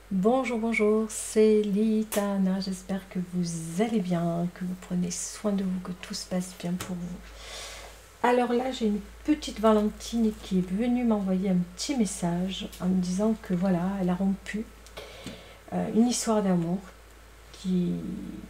Bonjour, bonjour, c'est Litana, j'espère que vous allez bien, que vous prenez soin de vous, que tout se passe bien pour vous. Alors là, j'ai une petite Valentine qui est venue m'envoyer un petit message en me disant que voilà, elle a rompu une histoire d'amour,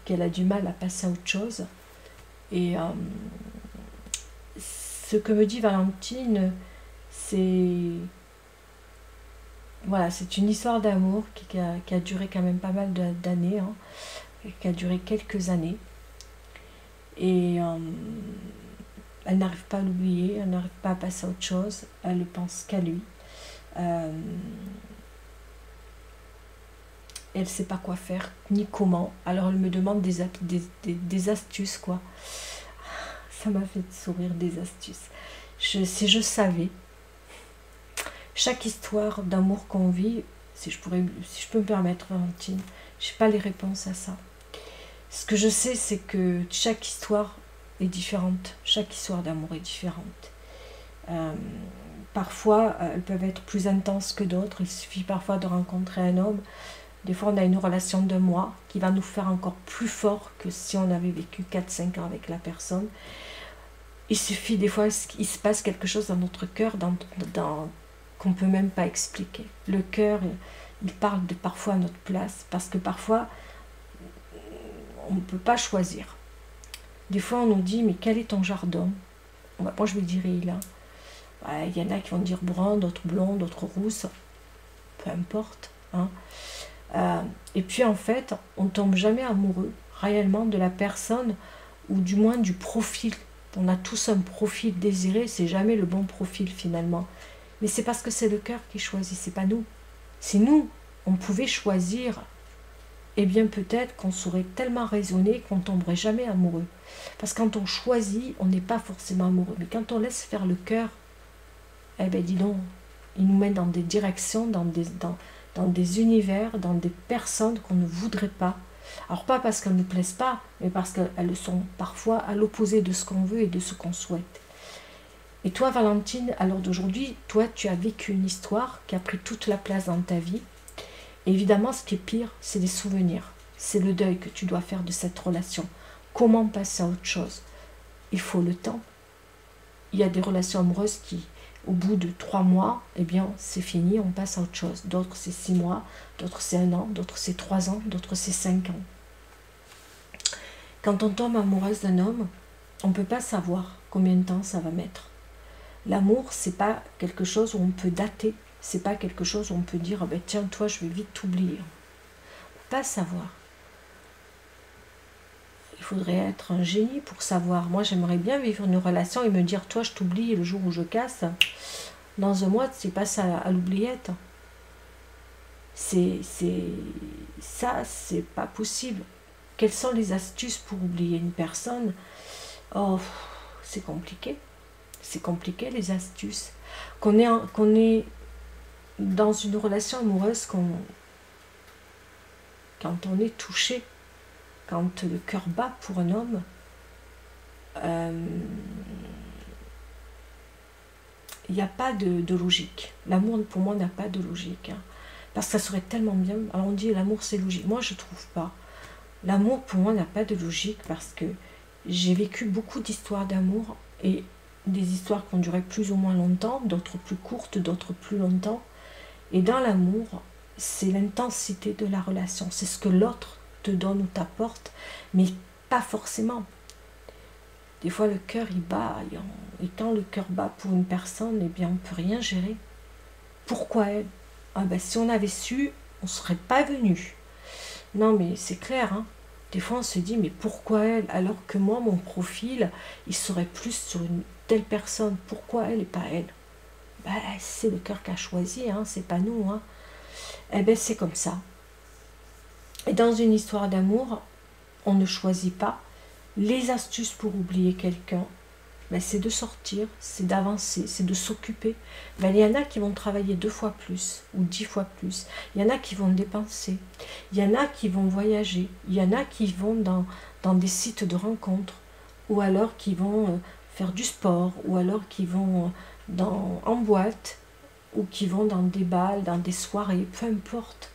qu'elle a du mal à passer à autre chose. Et ce que me dit Valentine, c'est... Voilà, c'est une histoire d'amour qui a duré quand même pas mal d'années, hein, qui a duré quelques années. Et elle n'arrive pas à l'oublier, elle n'arrive pas à passer à autre chose, elle ne pense qu'à lui. Elle ne sait pas quoi faire, ni comment. Alors elle me demande des astuces, quoi. Ça m'a fait sourire, des astuces. Si je savais, chaque histoire d'amour qu'on vit, si je peux me permettre, Valentine, je n'ai pas les réponses à ça. Ce que je sais, c'est que chaque histoire est différente. Chaque histoire d'amour est différente. Parfois, elles peuvent être plus intenses que d'autres. Il suffit parfois de rencontrer un homme. Des fois, on a une relation de mois qui va nous faire encore plus fort que si on avait vécu 4-5 ans avec la personne. Il suffit des fois qu'il se passe quelque chose dans notre cœur qu'on ne peut même pas expliquer. Le cœur, il parle parfois à notre place, parce que parfois, on ne peut pas choisir. Des fois, on nous dit, mais quel est ton genre d'homme? Moi, je me dirais, il y en a qui vont dire brun, d'autres blonds, d'autres rousses, peu importe. Hein. Et puis, en fait, on ne tombe jamais amoureux, réellement, de la personne, ou du moins du profil. On a tous un profil désiré, c'est jamais le bon profil, finalement. Mais c'est parce que c'est le cœur qui choisit, c'est pas nous. Si nous, on pouvait choisir, eh bien peut-être qu'on saurait tellement raisonner qu'on ne tomberait jamais amoureux. Parce que quand on choisit, on n'est pas forcément amoureux. Mais quand on laisse faire le cœur, eh bien dis donc, il nous mène dans des directions, dans des univers, dans des personnes qu'on ne voudrait pas. Alors pas parce qu'elles ne nous plaisent pas, mais parce qu'elles sont parfois à l'opposé de ce qu'on veut et de ce qu'on souhaite. Et toi, Valentine, à l'heure d'aujourd'hui, toi, tu as vécu une histoire qui a pris toute la place dans ta vie. Et évidemment, ce qui est pire, c'est les souvenirs. C'est le deuil que tu dois faire de cette relation. Comment passer à autre chose? Il faut le temps. Il y a des relations amoureuses qui, au bout de 3 mois, eh bien, c'est fini, on passe à autre chose. D'autres, c'est 6 mois, d'autres, c'est 1 an, d'autres, c'est 3 ans, d'autres, c'est 5 ans. Quand on tombe amoureuse d'un homme, on ne peut pas savoir combien de temps ça va mettre. L'amour, c'est pas quelque chose où on peut dater, c'est pas quelque chose où on peut dire oh tiens, toi, je vais vite t'oublier. On ne peut pas savoir. Il faudrait être un génie pour savoir. Moi, j'aimerais bien vivre une relation et me dire toi, je t'oublie le jour où je casse. Dans 1 mois, tu passes à l'oubliette. Ça, c'est pas possible. Quelles sont les astuces pour oublier une personne? Oh, c'est compliqué. C'est compliqué, les astuces. Qu'on est dans une relation amoureuse, quand on est touché, quand le cœur bat pour un homme, il n'y a pas de logique. L'amour, pour moi, n'a pas de logique. Hein, parce que ça serait tellement bien. Alors on dit l'amour, c'est logique. Moi, je ne trouve pas. L'amour, pour moi, n'a pas de logique parce que j'ai vécu beaucoup d'histoires d'amour et des histoires qui ont duré plus ou moins longtemps, d'autres plus courtes, d'autres plus longtemps. Et dans l'amour, c'est l'intensité de la relation. C'est ce que l'autre te donne ou t'apporte, mais pas forcément. Des fois, le cœur, il bat. Et quand le cœur bat pour une personne, eh bien, on ne peut rien gérer. Pourquoi elle? Si on avait su, on ne serait pas venu. Non, mais c'est clair, hein. Des fois, on se dit, mais pourquoi elle? Alors que moi, mon profil, il serait plus sur une telle personne. Pourquoi elle et pas elle? C'est le cœur qui a choisi, hein, c'est pas nous. Hein. Eh bien, c'est comme ça. Et dans une histoire d'amour, on ne choisit pas. Les astuces pour oublier quelqu'un, c'est de sortir, c'est d'avancer, c'est de s'occuper. Il y en a qui vont travailler 2 fois plus ou 10 fois plus. Il y en a qui vont dépenser. Il y en a qui vont voyager. Il y en a qui vont dans des sites de rencontres. Ou alors qui vont faire du sport. Ou alors qui vont en boîte. ou qui vont dans des bals, dans des soirées, peu importe.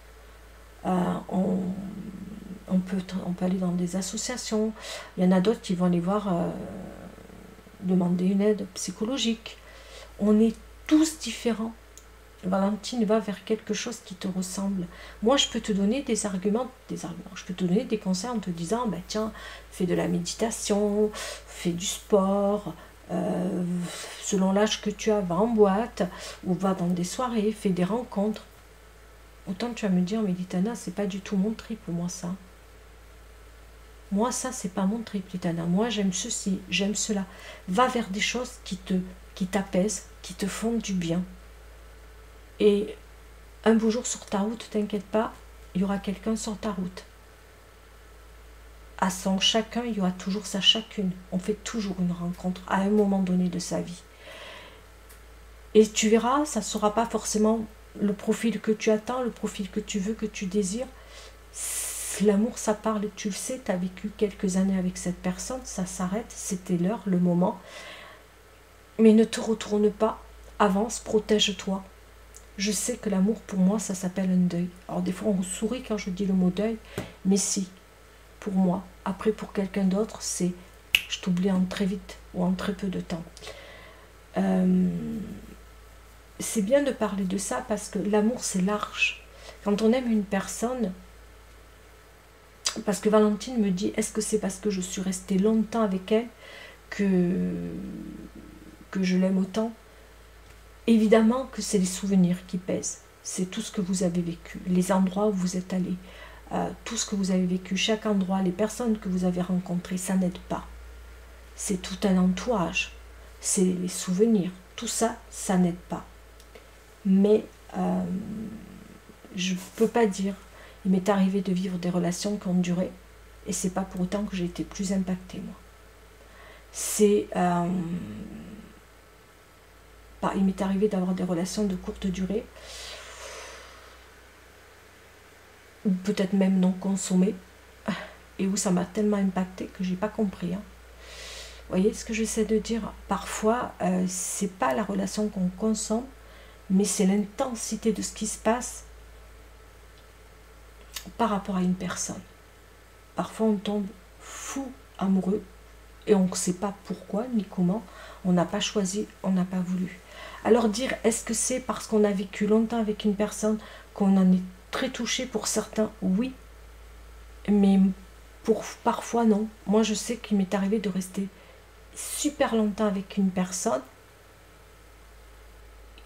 On peut aller dans des associations. Il y en a d'autres qui vont aller voir, demander une aide psychologique. On est tous différents. Valentine va vers quelque chose qui te ressemble. Moi, je peux te donner des arguments. Je peux te donner des conseils en te disant, ben, tiens, fais de la méditation, fais du sport, selon l'âge que tu as, va en boîte, ou va dans des soirées, fais des rencontres. Autant tu vas me dire, mais Litana, c'est pas du tout mon trip, moi, ça. Moi, ça, c'est pas mon trip, Litana. Moi, j'aime ceci, j'aime cela. Va vers des choses qui t'apaisent, qui te font du bien. Et un beau jour sur ta route, t'inquiète pas, il y aura quelqu'un sur ta route. À son chacun, il y aura toujours sa chacune. On fait toujours une rencontre à un moment donné de sa vie. Et tu verras, ça ne sera pas forcément le profil que tu attends, le profil que tu veux, que tu désires. L'amour, ça parle, tu le sais, tu as vécu quelques années avec cette personne, ça s'arrête, c'était l'heure, le moment. Mais ne te retourne pas, avance, protège-toi. Je sais que l'amour, pour moi, ça s'appelle un deuil. Alors des fois, on sourit quand je dis le mot deuil, mais si, pour moi. Après, pour quelqu'un d'autre, c'est je t'oublie en très vite ou en très peu de temps. C'est bien de parler de ça parce que l'amour, c'est large. Quand on aime une personne, parce que Valentine me dit, est-ce que c'est parce que je suis restée longtemps avec elle que je l'aime autant? Évidemment que c'est les souvenirs qui pèsent. C'est tout ce que vous avez vécu, les endroits où vous êtes allés, tout ce que vous avez vécu, chaque endroit, les personnes que vous avez rencontrées, ça n'aide pas. C'est tout un entourage, c'est les souvenirs, tout ça, ça n'aide pas. Mais je ne peux pas dire, il m'est arrivé de vivre des relations qui ont duré, et c'est pas pour autant que j'ai été plus impactée, moi. C'est... il m'est arrivé d'avoir des relations de courte durée, ou peut-être même non consommées, et où ça m'a tellement impacté que j'ai pas compris. Hein. Vous voyez ce que j'essaie de dire? Parfois, c'est pas la relation qu'on consomme, mais c'est l'intensité de ce qui se passe par rapport à une personne. Parfois, on tombe fou amoureux, et on ne sait pas pourquoi ni comment, on n'a pas choisi, on n'a pas voulu. Alors dire, est-ce que c'est parce qu'on a vécu longtemps avec une personne qu'on en est très touché? Pour certains, oui, mais parfois non. Moi, je sais qu'il m'est arrivé de rester super longtemps avec une personne,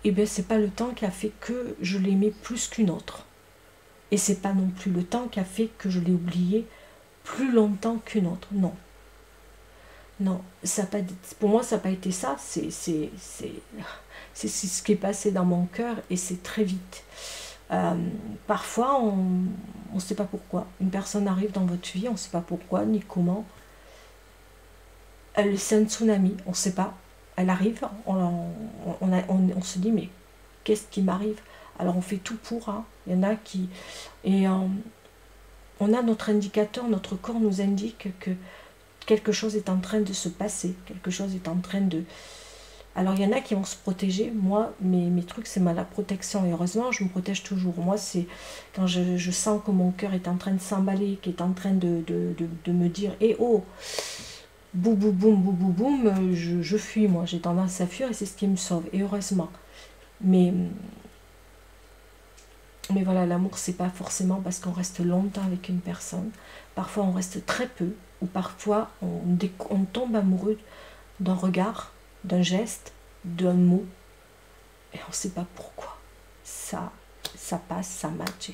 et bien c'est pas le temps qui a fait que je l'aimais plus qu'une autre. Et c'est pas non plus le temps qui a fait que je l'ai oublié plus longtemps qu'une autre. Non. Non, ça pas, pour moi, ça n'a pas été ça. C'est ce qui est passé dans mon cœur et c'est très vite. Parfois, on ne sait pas pourquoi. Une personne arrive dans votre vie, on ne sait pas pourquoi ni comment. C'est un tsunami, on ne sait pas. Elle arrive, on se dit, mais qu'est-ce qui m'arrive? Alors on fait tout pour. Hein. Il y en a qui... Et on a notre indicateur, notre corps nous indique que quelque chose est en train de se passer, quelque chose est en train de... Alors il y en a qui vont se protéger, moi mes trucs c'est la protection, et heureusement je me protège toujours. Moi c'est quand je sens que mon cœur est en train de s'emballer, qui est en train de me dire « Eh oh !» boum boum boum boum boum boum, je fuis, moi j'ai tendance à fuir et c'est ce qui me sauve, et heureusement. Mais voilà, l'amour c'est pas forcément parce qu'on reste longtemps avec une personne, parfois on reste très peu, ou parfois on tombe amoureux d'un regard, d'un geste, d'un mot, et on ne sait pas pourquoi. Ça passe, ça match,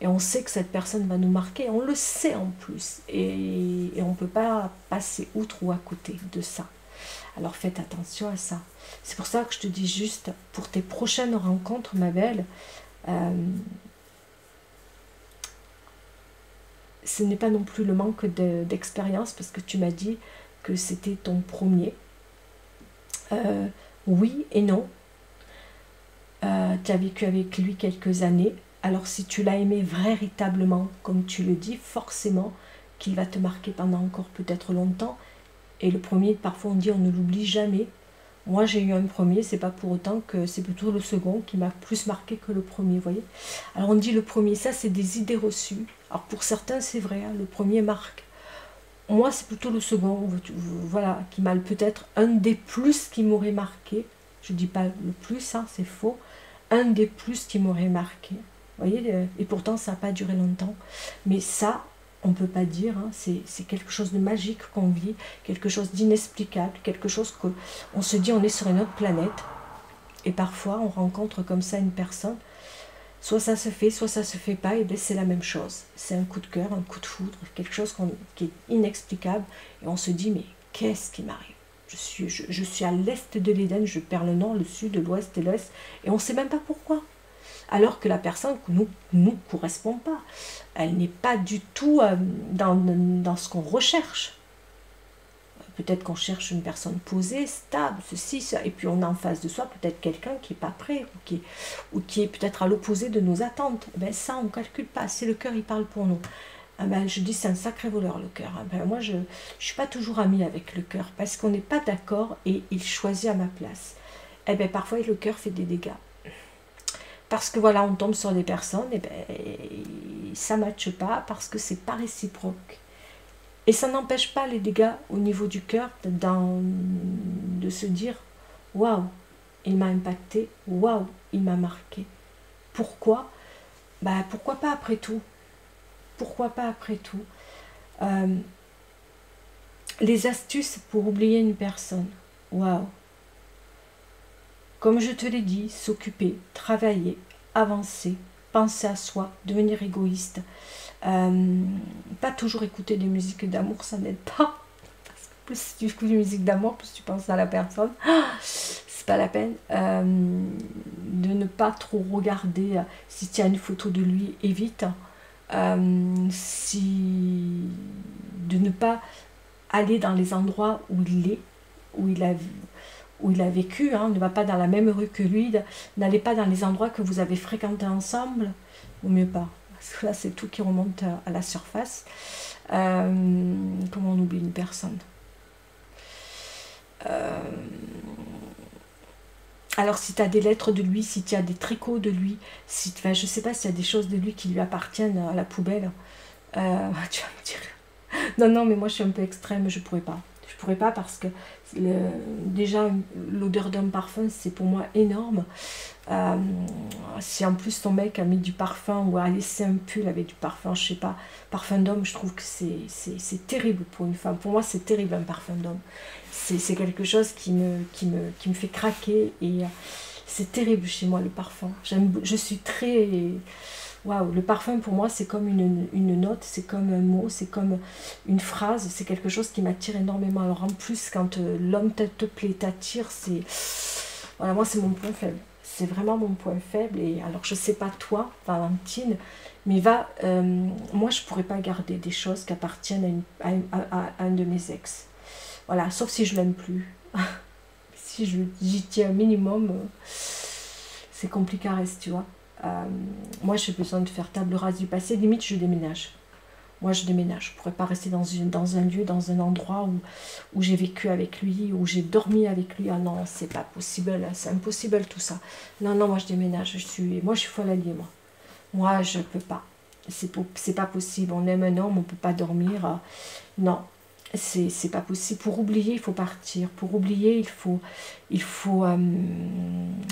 et on sait que cette personne va nous marquer, on le sait en plus, et on ne peut pas passer outre ou à côté de ça. Alors faites attention à ça. C'est pour ça que je te dis juste, pour tes prochaines rencontres, ma belle, ce n'est pas non plus le manque d'expérience, parce que tu m'as dit que c'était ton premier. Oui et non. Tu as vécu avec lui quelques années. Alors si tu l'as aimé véritablement, comme tu le dis, forcément qu'il va te marquer pendant encore peut-être longtemps. Et le premier, parfois on dit on ne l'oublie jamais. Moi, j'ai eu un premier, c'est pas pour autant que c'est plutôt le second qui m'a plus marqué que le premier, vous voyez. Alors on dit le premier, ça c'est des idées reçues. Alors pour certains, c'est vrai, hein, le premier marque. Moi, c'est plutôt le second, voilà, qui m'a peut-être un des plus qui m'aurait marqué. Je dis pas le plus, hein, c'est faux. Un des plus qui m'aurait marqué. Vous voyez, et pourtant, ça n'a pas duré longtemps. Mais ça, on ne peut pas dire, hein, c'est quelque chose de magique qu'on vit, quelque chose d'inexplicable, quelque chose que on se dit on est sur une autre planète. Et parfois, on rencontre comme ça une personne. Soit ça se fait, soit ça se fait pas, et bien c'est la même chose. C'est un coup de cœur, un coup de foudre, quelque chose qui est inexplicable, et on se dit, mais qu'est-ce qui m'arrive? Je suis à l'est de l'Éden, je perds le nord, le sud, l'ouest et l'est, et on ne sait même pas pourquoi. Alors que la personne ne nous correspond pas. Elle n'est pas du tout dans ce qu'on recherche. Peut-être qu'on cherche une personne posée, stable, ceci, ça, et puis on a en face de soi peut-être quelqu'un qui n'est pas prêt, ou qui est peut-être à l'opposé de nos attentes. Ben ça, on ne calcule pas, c'est le cœur, il parle pour nous. Ah ben, je dis, c'est un sacré voleur, le cœur. Ah ben, moi, je ne suis pas toujours amie avec le cœur, parce qu'on n'est pas d'accord, et il choisit à ma place. Eh ben, parfois, le cœur fait des dégâts. Parce que voilà, on tombe sur des personnes, et ben, ça ne matche pas, parce que c'est pas réciproque. Et ça n'empêche pas les dégâts au niveau du cœur de se dire waouh, il m'a impacté, waouh, il m'a marqué. Pourquoi? Bah, pourquoi pas après tout? Pourquoi pas après tout? Les astuces pour oublier une personne. Waouh! Comme je te l'ai dit, s'occuper, travailler, avancer, penser à soi, devenir égoïste. Pas toujours écouter des musiques d'amour, ça n'aide pas. Parce que plus tu écoutes des musiques d'amour, plus tu penses à la personne. C'est pas la peine. De ne pas trop regarder. Si tu as une photo de lui, évite. De ne pas aller dans les endroits où il est, où il a vécu. Hein. Ne va pas dans la même rue que lui. N'allez pas dans les endroits que vous avez fréquentés ensemble. Ou mieux pas. Parce que là, c'est tout qui remonte à la surface. Comment on oublie une personne? Alors, si tu as des lettres de lui, si tu as des tricots de lui, si, enfin, je ne sais pas s'il y a des choses de lui qui lui appartiennent à la poubelle, tu vas me dire... Non, non, mais moi, je suis un peu extrême, je ne pourrais pas. Je ne pourrais pas parce que déjà, l'odeur d'un parfum, c'est pour moi énorme. Si en plus ton mec a mis du parfum ou a laissé un pull avec du parfum, je sais pas, parfum d'homme, je trouve que c'est terrible pour une femme. Pour moi, c'est terrible un parfum d'homme. C'est quelque chose qui me fait craquer et c'est terrible chez moi le parfum. Je suis très... Waouh, le parfum pour moi c'est comme une note, c'est comme un mot, c'est comme une phrase, c'est quelque chose qui m'attire énormément. Alors en plus quand l'homme te plaît, t'attire, c'est... Voilà, moi c'est mon point faible. C'est vraiment mon point faible. Et alors je sais pas toi, Valentine, mais moi je pourrais pas garder des choses qui appartiennent à un de mes ex. Voilà, sauf si je l'aime plus. Si j'y tiens un minimum, c'est compliqué à rester, tu vois. Moi j'ai besoin de faire table rase du passé, limite je déménage. Moi je déménage, je pourrais pas rester dans un lieu, dans un endroit où j'ai vécu avec lui, où j'ai dormi avec lui. Ah non, c'est pas possible, c'est impossible tout ça. Non, non, moi je déménage, moi je suis folle alliée, moi. Moi je peux pas, c'est pas possible, on aime un homme, on peut pas dormir, non. C'est pas possible. Pour oublier, il faut partir. Pour oublier, il faut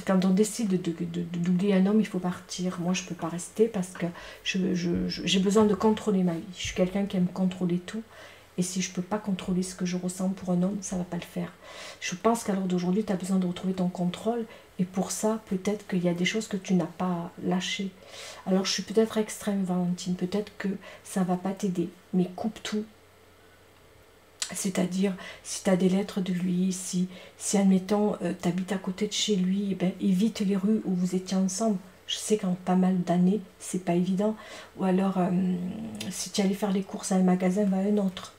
quand on décide d'oublier un homme, il faut partir. Moi, je peux pas rester parce que j'ai besoin de contrôler ma vie. Je suis quelqu'un qui aime contrôler tout. Et si je peux pas contrôler ce que je ressens pour un homme, ça va pas le faire. Je pense qu'à l'heure d'aujourd'hui, tu as besoin de retrouver ton contrôle. Et pour ça, peut-être qu'il y a des choses que tu n'as pas lâchées. Alors, je suis peut-être extrême, Valentine. Peut-être que ça va pas t'aider. Mais coupe tout. C'est-à-dire, si tu as des lettres de lui, si admettons, tu habites à côté de chez lui, eh ben, évite les rues où vous étiez ensemble. Je sais qu'en pas mal d'années, c'est pas évident. Ou alors, si tu allais faire les courses à un magasin, va à un autre.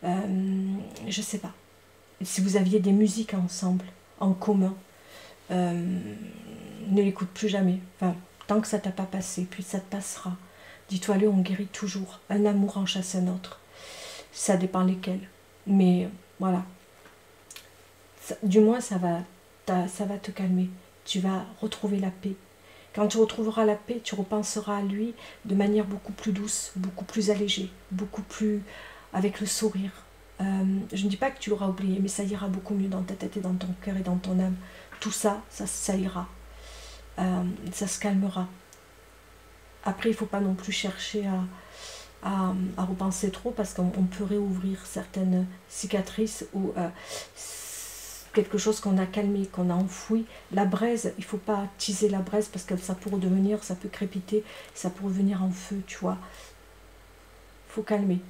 Je sais pas. Si vous aviez des musiques ensemble, en commun, ne l'écoute plus jamais. Enfin, tant que ça t'a pas passé, puis ça te passera. Dis-toi-le, on guérit toujours. Un amour en chasse un autre. Ça dépend lesquels. Mais voilà, du moins ça va te calmer. Tu vas retrouver la paix. Quand tu retrouveras la paix, tu repenseras à lui de manière beaucoup plus douce, beaucoup plus allégée, beaucoup plus avec le sourire. Je ne dis pas que tu l'auras oublié, mais ça ira beaucoup mieux dans ta tête et dans ton cœur et dans ton âme. Tout ça, ça ira. Ça se calmera. Après, il ne faut pas non plus chercher à repenser trop parce qu'on peut réouvrir certaines cicatrices ou quelque chose qu'on a calmé, qu'on a enfoui. La braise, il ne faut pas teaser la braise parce que ça peut redevenir, ça peut crépiter, ça peut revenir en feu, tu vois. Il faut calmer.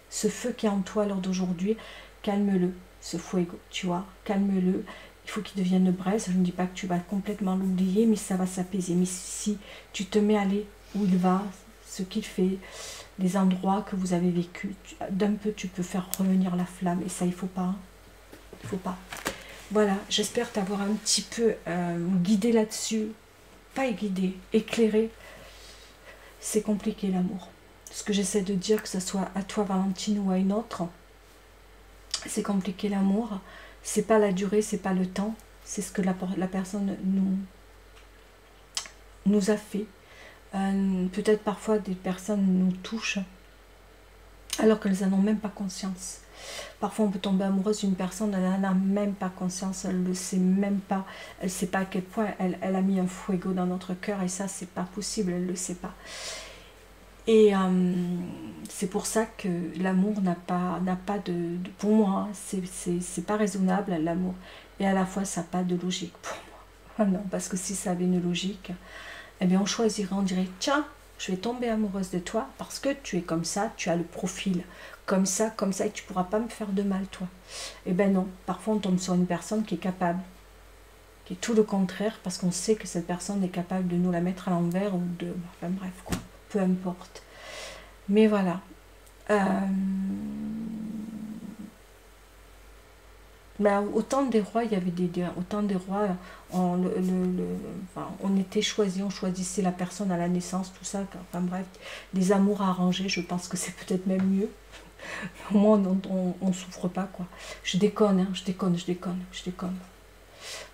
Ce feu qui est en toi à l'heure d'aujourd'hui, calme-le, ce fuego, tu vois, calme-le. Il faut qu'il devienne braise. Je ne dis pas que tu vas complètement l'oublier, mais ça va s'apaiser. Mais si tu te mets à aller où il va, ce qu'il fait, les endroits que vous avez vécu, d'un peu tu peux faire revenir la flamme. Et ça, il ne faut pas. Hein. Il ne faut pas. Voilà, j'espère t'avoir un petit peu guidé là-dessus. Pas guidé, éclairé. C'est compliqué l'amour. Ce que j'essaie de dire, que ce soit à toi Valentine ou à une autre, c'est compliqué l'amour. C'est pas la durée, c'est pas le temps. C'est ce que la personne nous a fait. Peut-être parfois des personnes nous touchent alors qu'elles n'en ont même pas conscience. Parfois on peut tomber amoureuse d'une personne, elle n'en a même pas conscience, elle ne le sait même pas, elle ne sait pas à quel point elle a mis un fuego dans notre cœur et ça c'est pas possible, elle ne le sait pas. Et c'est pour ça que l'amour n'a pas de... Pour moi, hein, c'est pas raisonnable l'amour. Et à la fois ça n'a pas de logique pour moi. Non, parce que si ça avait une logique, eh bien on choisirait, on dirait tiens, je vais tomber amoureuse de toi parce que tu es comme ça, tu as le profil comme ça, et tu ne pourras pas me faire de mal, toi. Eh bien non, parfois on tombe sur une personne qui est capable, qui est tout le contraire, parce qu'on sait que cette personne est capable de nous la mettre à l'envers, ou de... Enfin bref, quoi, peu importe. Mais voilà. Ben, au temps des rois, il y avait au temps des rois, on était choisis, on choisissait la personne à la naissance, tout ça, enfin bref, des amours arrangés, je pense que c'est peut-être même mieux. Au moins, on souffre pas, quoi. Je déconne, hein, je déconne.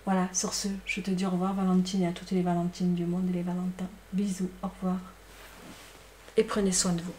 Voilà, sur ce, je te dis au revoir, Valentine, et à toutes les Valentines du monde et les Valentins. Bisous, au revoir. Et prenez soin de vous.